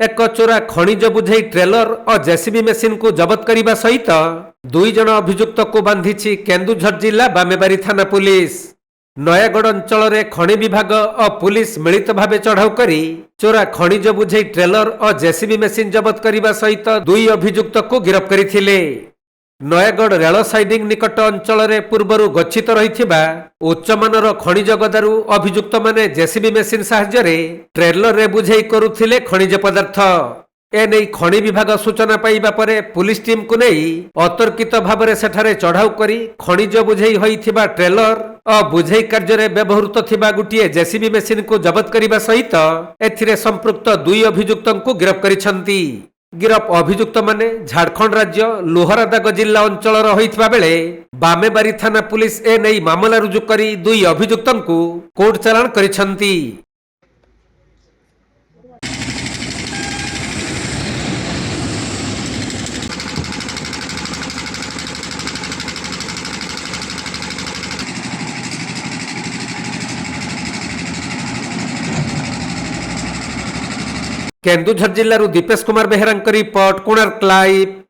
एक चोरा खनिज बुझे ट्रेलर और जेसीबी मेसिन को जबत करने सहित 2 जन अभियुक्त को बांधी केन्दुझर जिला बामेबारी थाना पुलिस। नयागढ़ अंचल रे खनि विभाग और पुलिस मिलित भावे चढ़ाऊ करी चोरा खनिज बुझे ट्रेलर और जेसीबी मेसिन जबत करने सहित 2 अभियुक्त को गिरफ्त करथिले। नयागढ़ रेल साइडिंग निकट अंचल रे पूर्वरु गच्छित रहिथिबा उच्चमानर खनिज गदारु अभियुक्त माने जेसीबी मेसिन साहाय्य रे ट्रेलर रे बुझेई करुथिले खनिज पदार्थ। एने खनि विभाग सूचना पाइबा परे पुलिस टीम को नहीं अतर्कित भाव में सेठारे चढ़ाऊ करी खनिज बुझेई होइथिबा ट्रेलर और बुझेई कार्य रे व्यवहृत थिबा गुटिए जेसीबी मेसिन को जबत करने सहित एथिरे संपृक्त 2 अभियुक्त को गिरफ्त करिसंती। गिरफ अभियुक्त माने झारखंड राज्य लोहरदाग जिला अंचल होइथिबा बेले बामेबारी थाना पुलिस ए नहीं मामला रुजु करी 2 अभियुक्त को कोर्ट चालान करिसंती। केन्दुझर जिल्लारू दीपेश कुमार बेहेरा रिपोर्ट कोणार्क लाइव।